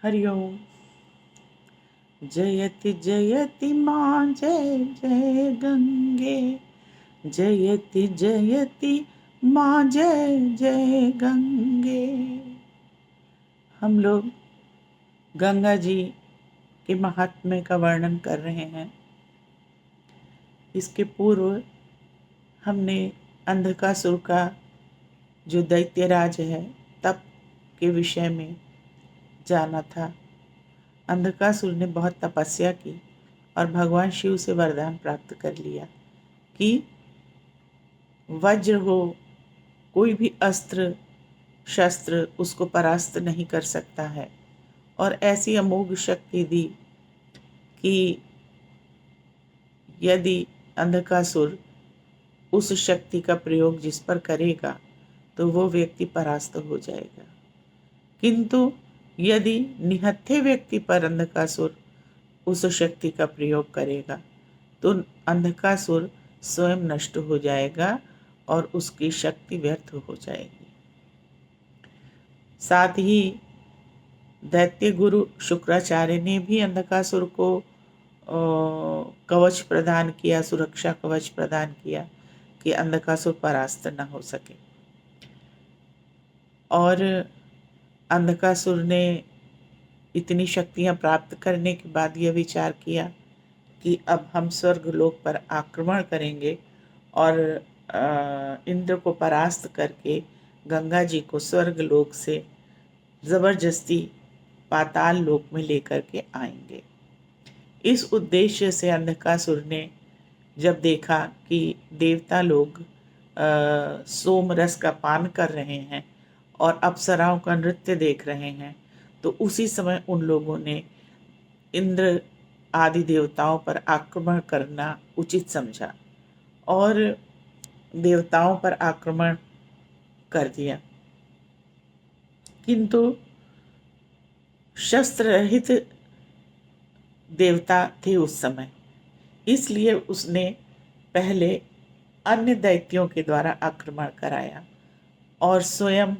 हरि ओम। जयति जयति माँ जय जय गंगे, जयति जयति माँ जय जय गंगे। हम लोग गंगा जी के महात्म्य का वर्णन कर रहे हैं। इसके पूर्व हमने अंधकासुर का जो दैत्यराज है तप के विषय में जाना था। अंधकासुर ने बहुत तपस्या की और भगवान शिव से वरदान प्राप्त कर लिया कि वज्र हो, कोई भी अस्त्र शस्त्र उसको परास्त नहीं कर सकता है। और ऐसी अमोघ शक्ति दी कि यदि अंधकासुर उस शक्ति का प्रयोग जिस पर करेगा तो वो व्यक्ति परास्त हो जाएगा, किंतु यदि निहत्थे व्यक्ति पर अंधकासुर उस शक्ति का प्रयोग करेगा तो अंधकासुर स्वयं नष्ट हो जाएगा और उसकी शक्ति व्यर्थ हो जाएगी। साथ ही दैत्य गुरु शुक्राचार्य ने भी अंधकासुर को कवच प्रदान किया, सुरक्षा कवच प्रदान किया कि अंधकासुर परास्त न हो सके। और अंधकासुर ने इतनी शक्तियां प्राप्त करने के बाद यह विचार किया कि अब हम स्वर्ग लोक पर आक्रमण करेंगे और इंद्र को परास्त करके गंगा जी को स्वर्ग लोक से जबरदस्ती पाताल लोक में लेकर के आएंगे। इस उद्देश्य से अंधकासुर ने जब देखा कि देवता लोग सोम रस का पान कर रहे हैं और अप्सराओं का नृत्य देख रहे हैं, तो उसी समय उन लोगों ने इंद्र आदि देवताओं पर आक्रमण करना उचित समझा और देवताओं पर आक्रमण कर दिया। किंतु शस्त्र रहित देवता थे उस समय, इसलिए उसने पहले अन्य दैत्यों के द्वारा आक्रमण कराया और स्वयं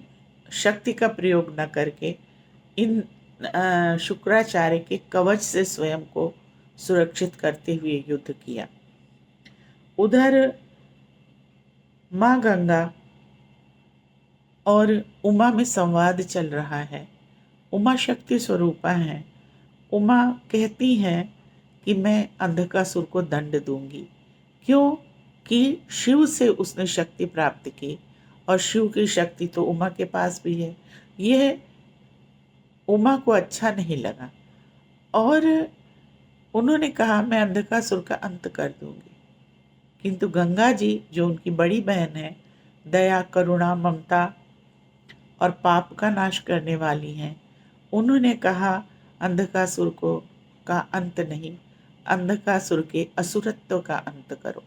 शक्ति का प्रयोग न करके इन शुक्राचार्य के कवच से स्वयं को सुरक्षित करते हुए युद्ध किया। उधर माँ गंगा और उमा में संवाद चल रहा है। उमा शक्ति स्वरूपा है। उमा कहती हैं कि मैं अंधकासुर को दंड दूंगी, क्यों कि शिव से उसने शक्ति प्राप्त की और शिव की शक्ति तो उमा के पास भी है। यह उमा को अच्छा नहीं लगा और उन्होंने कहा मैं अंधकासुर का अंत कर दूंगी। किंतु गंगा जी जो उनकी बड़ी बहन है, दया करुणा ममता और पाप का नाश करने वाली हैं, उन्होंने कहा अंधकासुर को का अंत नहीं, अंधकासुर के असुरत्व का अंत करो।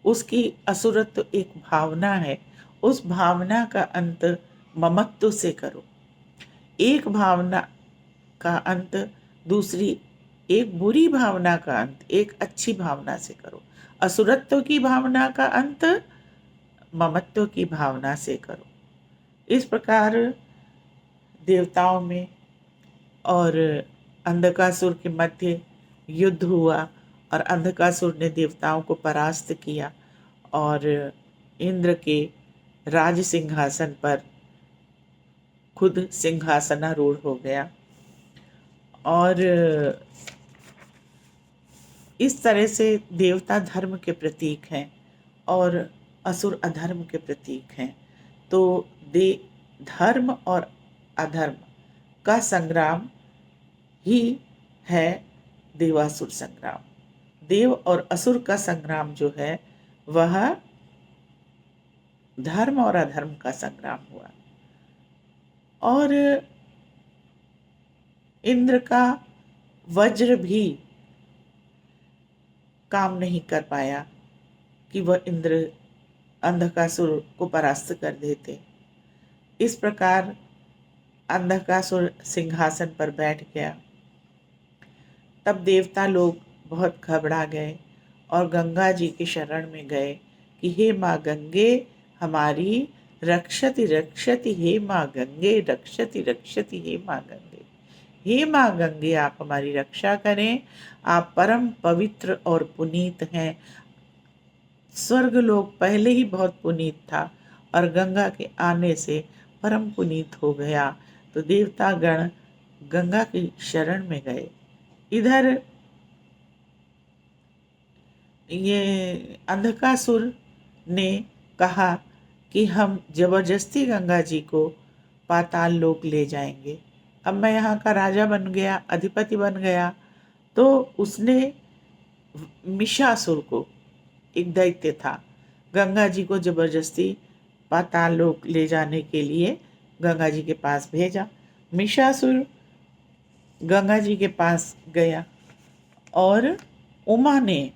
उसकी असुरत्व एक भावना है, उस भावना का अंत ममत्व से करो। एक भावना का अंत दूसरी, एक बुरी भावना का अंत एक अच्छी भावना से करो। असुरत्व की भावना का अंत ममत्व की भावना से करो। इस प्रकार देवताओं में और अंधकासुर के मध्य युद्ध हुआ और अंधकासुर ने देवताओं को परास्त किया और इंद्र के राज सिंहासन पर खुद सिंहासनारूढ़ हो गया। और इस तरह से देवता धर्म के प्रतीक हैं और असुर अधर्म के प्रतीक हैं। तो धर्म और अधर्म का संग्राम ही है देवासुर संग्राम। देव और असुर का संग्राम जो है वह धर्म और अधर्म का संग्राम हुआ। और इंद्र का वज्र भी काम नहीं कर पाया कि वह इंद्र अंधकासुर को परास्त कर देते। इस प्रकार अंधकासुर सिंहासन पर बैठ गया। तब देवता लोग बहुत घबरा गए और गंगा जी के शरण में गए कि हे माँ गंगे हमारी रक्षति रक्षति, हे माँ गंगे रक्षति रक्षति, हे माँ गंगे, हे माँ गंगे, आप हमारी रक्षा करें। आप परम पवित्र और पुनीत हैं। स्वर्ग लोक पहले ही बहुत पुनीत था और गंगा के आने से परम पुनीत हो गया। तो देवता गण गंगा की शरण में गए। इधर ये अंधकासुर ने कहा कि हम जबरदस्ती गंगा जी को पाताल लोक ले जाएंगे। अब मैं यहाँ का राजा बन गया, अधिपति बन गया। तो उसने मिशासुर को, एक दैत्य था, गंगा जी को जबरदस्ती पाताल लोक ले जाने के लिए गंगा जी के पास भेजा। मिशासुर गंगा जी के पास गया और उमा ने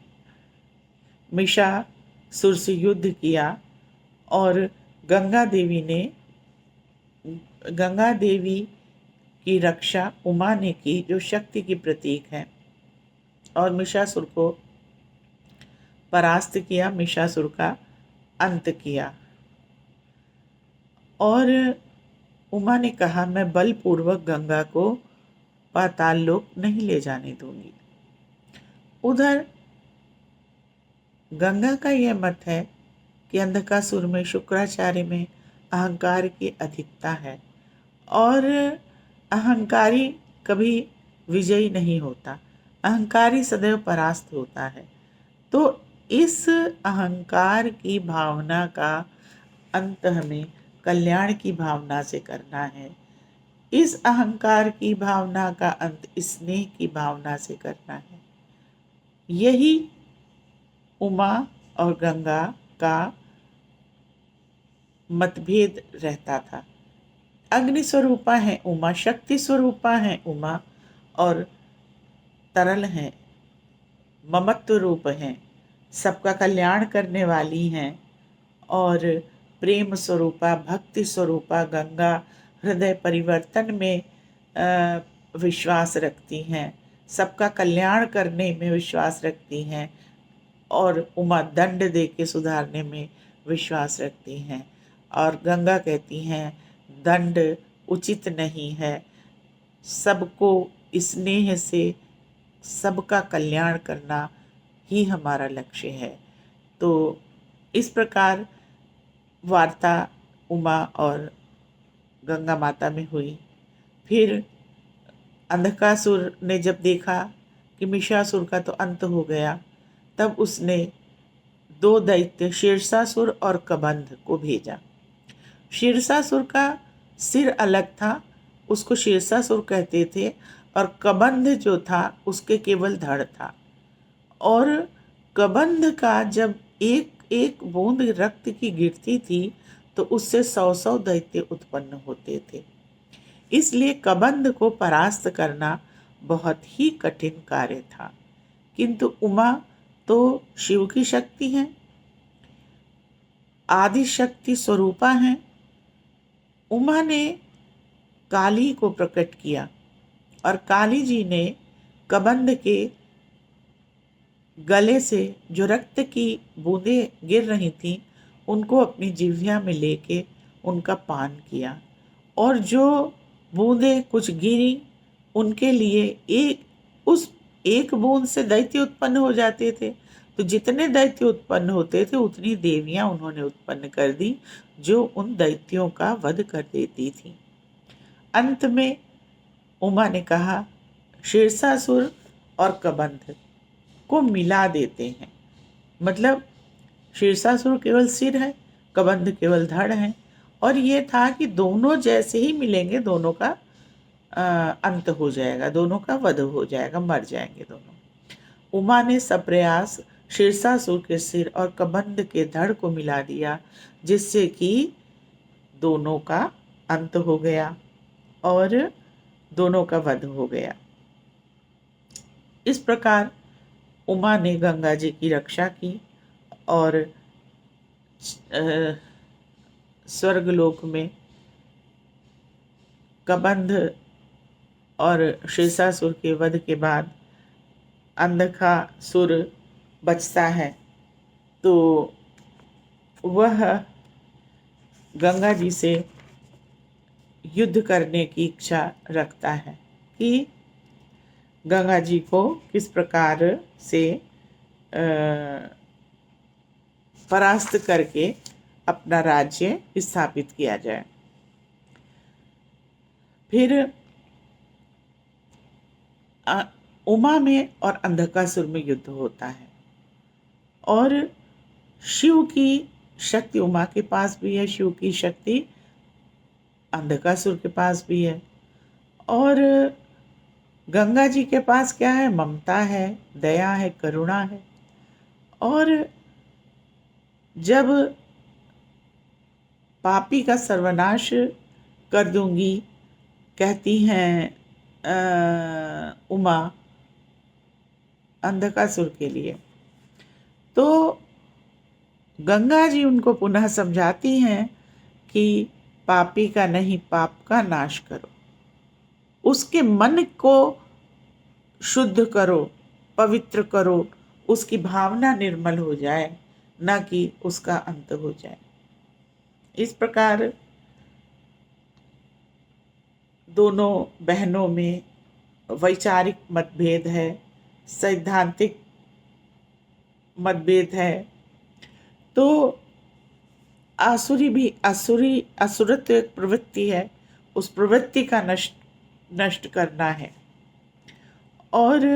मिशासुर से युद्ध किया और गंगा देवी ने, गंगा देवी की रक्षा उमा ने की, जो शक्ति की प्रतीक है, और मिशासुर को परास्त किया, मिशासुर का अंत किया। और उमा ने कहा, मैं बलपूर्वक गंगा को पाताल लोक नहीं ले जाने दूंगी। उधर गंगा का यह मत है कि अंधकासुर में, शुक्राचार्य में अहंकार की अधिकता है और अहंकारी कभी विजयी नहीं होता, अहंकारी सदैव परास्त होता है। तो इस अहंकार की भावना का अंत हमें कल्याण की भावना से करना है। इस अहंकार की भावना का अंत स्नेह की भावना से करना है। यही उमा और गंगा का मतभेद रहता था। अग्नि स्वरूपा है उमा, शक्ति स्वरूपा है उमा, और तरल हैं, ममत्व रूप हैं, सबका कल्याण करने वाली हैं। और प्रेम स्वरूपा, भक्ति स्वरूपा गंगा हृदय परिवर्तन में विश्वास रखती हैं, सबका कल्याण करने में विश्वास रखती हैं, और उमा दंड दे के सुधारने में विश्वास रखती हैं। और गंगा कहती हैं दंड उचित नहीं है, सबको स्नेह से सबका कल्याण करना ही हमारा लक्ष्य है। तो इस प्रकार वार्ता उमा और गंगा माता में हुई। फिर अंधकासुर ने जब देखा कि मिशासुर का तो अंत हो गया, तब उसने दो दैत्य शीर्षासुर और कबंध को भेजा। शीर्षासुर का सिर अलग था, उसको शीर्षासुर कहते थे, और कबंध जो था उसके केवल धड़ था। और कबंध का जब एक एक बूंद रक्त की गिरती थी तो उससे 100-100 दैत्य उत्पन्न होते थे। इसलिए कबंध को परास्त करना बहुत ही कठिन कार्य था। किंतु उमा तो शिव की शक्ति है, आदि शक्ति स्वरूपा है। उमा ने काली को प्रकट किया और काली जी ने कबंध के गले से जो रक्त की बूंदें गिर रही थीं उनको अपनी जिह्वा में लेके उनका पान किया, और जो बूंदें कुछ गिरी उनके लिए उस एक बूंद से दैत्य उत्पन्न हो जाते थे। तो जितने दैत्य उत्पन्न होते थे उतनी देवियां उन्होंने उत्पन्न कर दी, जो उन दैत्यों का वध कर देती थी। अंत में उमा ने कहा, शीर्षासुर और कबंध को मिला देते हैं। मतलब शीर्षासुर केवल सिर है, कबंध केवल धड़ है, और ये था कि दोनों जैसे ही मिलेंगे दोनों का अंत हो जाएगा, दोनों का वध हो जाएगा, मर जाएंगे दोनों। उमा ने सप्रयास शीर्षासुर के सिर और कबंध के धड़ को मिला दिया, जिससे कि दोनों का अंत हो गया और दोनों का वध हो गया। इस प्रकार उमा ने गंगा जी की रक्षा की और स्वर्गलोक में कबंध और शीर्षासुर के वध के बाद अंधकासुर बचता है, तो वह गंगा जी से युद्ध करने की इच्छा रखता है। कि गंगा जी को किस प्रकार से परास्त करके अपना राज्य स्थापित किया जाए। फिर उमा में और अंधकासुर में युद्ध होता है, और शिव की शक्ति उमा के पास भी है, शिव की शक्ति अंधकासुर के पास भी है। और गंगा जी के पास क्या है? ममता है, दया है, करुणा है। और जब पापी का सर्वनाश कर दूंगी, कहती हैं उमा अंधकासुर के लिए, तो गंगा जी उनको पुनः समझाती हैं कि पापी का नहीं, पाप का नाश करो, उसके मन को शुद्ध करो, पवित्र करो, उसकी भावना निर्मल हो जाए, न कि उसका अंत हो जाए। इस प्रकार दोनों बहनों में वैचारिक मतभेद है, सैद्धांतिक मतभेद है। तो असुरत्व एक प्रवृत्ति है, उस प्रवृत्ति का नष्ट करना है। और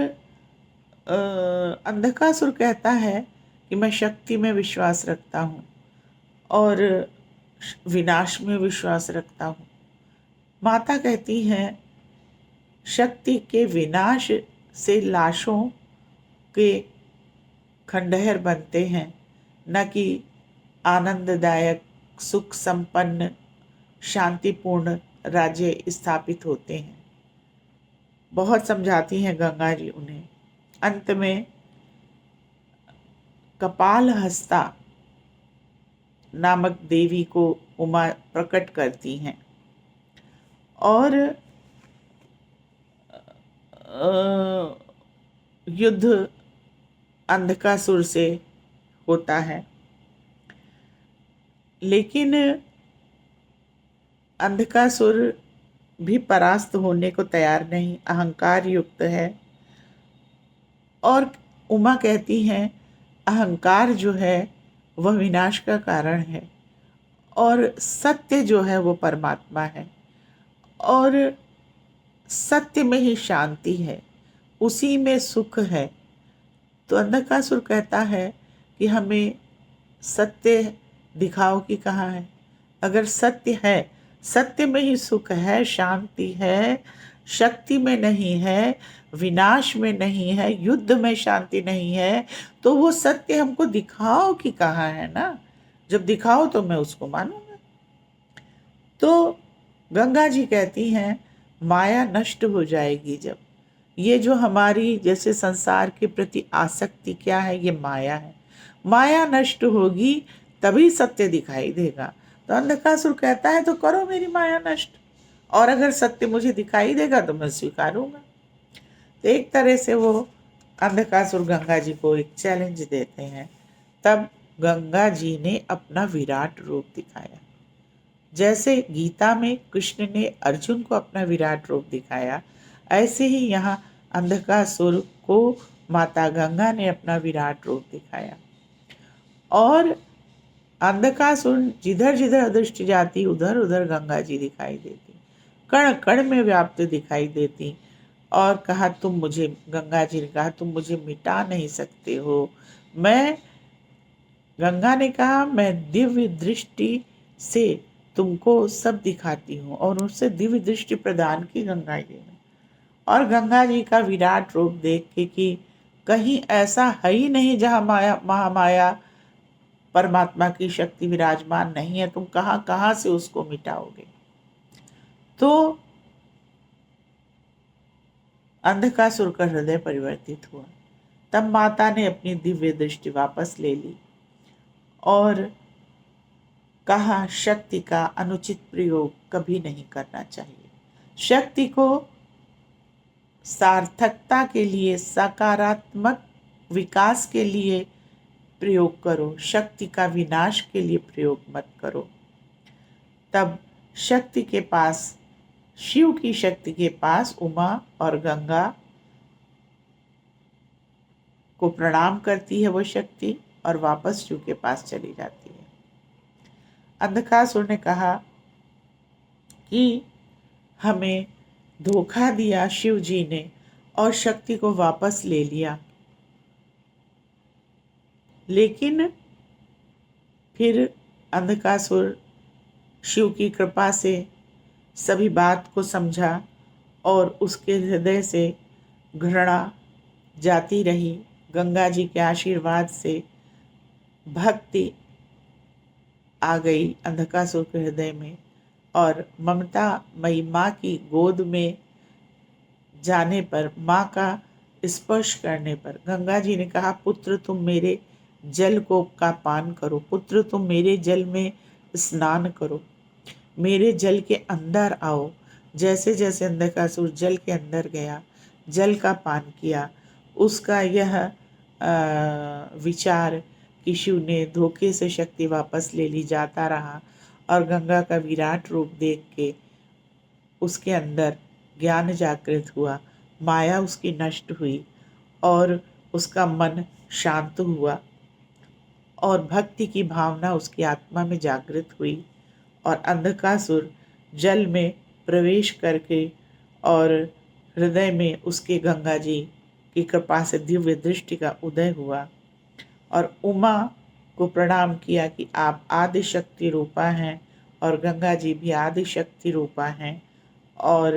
अंधकासुर कहता है कि मैं शक्ति में विश्वास रखता हूँ और विनाश में विश्वास रखता हूँ। माता कहती हैं शक्ति के विनाश से लाशों के खंडहर बनते हैं, न कि आनंददायक, सुख संपन्न, शांतिपूर्ण राज्य स्थापित होते हैं। बहुत समझाती हैं गंगा जी उन्हें। अंत में कपाल हस्ता नामक देवी को उमा प्रकट करती हैं, और युद्ध अंधकासुर से होता है। लेकिन अंधकासुर भी परास्त होने को तैयार नहीं, अहंकार युक्त है। और उमा कहती हैं अहंकार जो है वह विनाश का कारण है, और सत्य जो है वो परमात्मा है, और सत्य में ही शांति है, उसी में सुख है। तो अंधकासुर कहता है कि हमें सत्य दिखाओ कि कहाँ है। अगर सत्य है, सत्य में ही सुख है, शांति है, शक्ति में नहीं है, विनाश में नहीं है, युद्ध में शांति नहीं है, तो वो सत्य हमको दिखाओ कि कहाँ है ना। जब दिखाओ तो मैं उसको मानूंगा। तो गंगा जी कहती हैं माया नष्ट हो जाएगी जब, ये जो हमारी जैसे संसार के प्रति आसक्ति क्या है, ये माया है। माया नष्ट होगी तभी सत्य दिखाई देगा। तो अंधकासुर कहता है तो करो मेरी माया नष्ट, और अगर सत्य मुझे दिखाई देगा तो मैं स्वीकारूंगा। तो एक तरह से वो अंधकासुर गंगा जी को एक चैलेंज देते हैं। तब गंगा जी ने अपना विराट रूप दिखाया। जैसे गीता में कृष्ण ने अर्जुन को अपना विराट रूप दिखाया, ऐसे ही यहाँ अंधकासुर को माता गंगा ने अपना विराट रूप दिखाया। और अंधकासुर जिधर जिधर दृष्टि जाती उधर उधर गंगा जी दिखाई देती, कण कण में व्याप्त दिखाई देती। और कहा तुम मुझे, गंगा जी ने कहा तुम मुझे मिटा नहीं सकते हो। मैं, गंगा ने कहा मैं दिव्य दृष्टि से तुमको सब दिखाती हूँ, और उससे दिव्य दृष्टि प्रदान की गंगा जी ने। और गंगा जी का विराट रूप देख के कि कहीं ऐसा है ही नहीं जहाँ माया, महामाया परमात्मा की शक्ति विराजमान नहीं है, तुम कहाँ कहाँ से उसको मिटाओगे। तो अंधकासुर का हृदय परिवर्तित हुआ। तब माता ने अपनी दिव्य दृष्टि वापस ले ली और कहा शक्ति का अनुचित प्रयोग कभी नहीं करना चाहिए। शक्ति को सार्थकता के लिए, सकारात्मक विकास के लिए प्रयोग करो, शक्ति का विनाश के लिए प्रयोग मत करो। तब शक्ति के पास शिव की शक्ति के पास उमा और गंगा को प्रणाम करती है वो शक्ति और वापस शिव के पास चली जाती है। अंधकासुर ने कहा कि हमें धोखा दिया शिव जी ने और शक्ति को वापस ले लिया, लेकिन फिर अंधकासुर शिव की कृपा से सभी बात को समझा और उसके हृदय से घृणा जाती रही। गंगा जी के आशीर्वाद से भक्ति आ गई अंधकासुर के हृदय में और ममता मई माँ की गोद में जाने पर, माँ का स्पर्श करने पर गंगा जी ने कहा, पुत्र तुम मेरे जल को का पान करो, पुत्र तुम मेरे जल में स्नान करो, मेरे जल के अंदर आओ। जैसे जैसे अंधकासुर जल के अंदर गया, जल का पान किया, उसका यह विचार कि शिव ने धोखे से शक्ति वापस ले ली जाता रहा और गंगा का विराट रूप देख के उसके अंदर ज्ञान जागृत हुआ, माया उसकी नष्ट हुई और उसका मन शांत हुआ और भक्ति की भावना उसकी आत्मा में जागृत हुई और अंधकासुर जल में प्रवेश करके और हृदय में उसके गंगा जी की कृपा से दिव्य दृष्टि का उदय हुआ और उमा को प्रणाम किया कि आप आदि शक्ति रूपा हैं और गंगा जी भी आदि शक्ति रूपा हैं और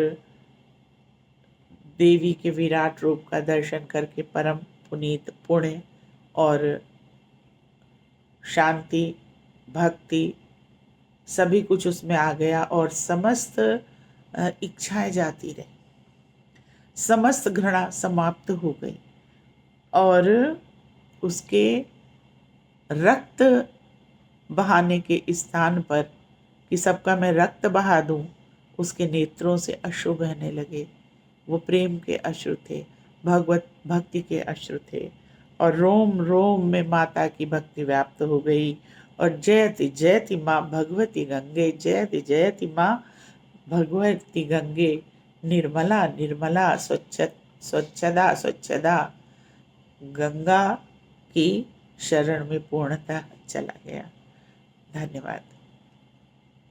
देवी के विराट रूप का दर्शन करके परम पुनीत पुण्य और शांति भक्ति सभी कुछ उसमें आ गया और समस्त इच्छाएं जाती रही, समस्त घृणा समाप्त हो गई और उसके रक्त बहाने के स्थान पर कि सबका मैं रक्त बहा दूं, उसके नेत्रों से अश्रु बहने लगे। वो प्रेम के अश्रु थे, भगवत भक्ति के अश्रु थे और रोम रोम में माता की भक्ति व्याप्त हो गई और जयति जयति माँ भगवती गंगे, जयति जयति माँ भगवती गंगे, निर्मला निर्मला स्वच्छदा स्वच्छदा। गंगा की शरण में पूर्णतः चला गया। धन्यवाद।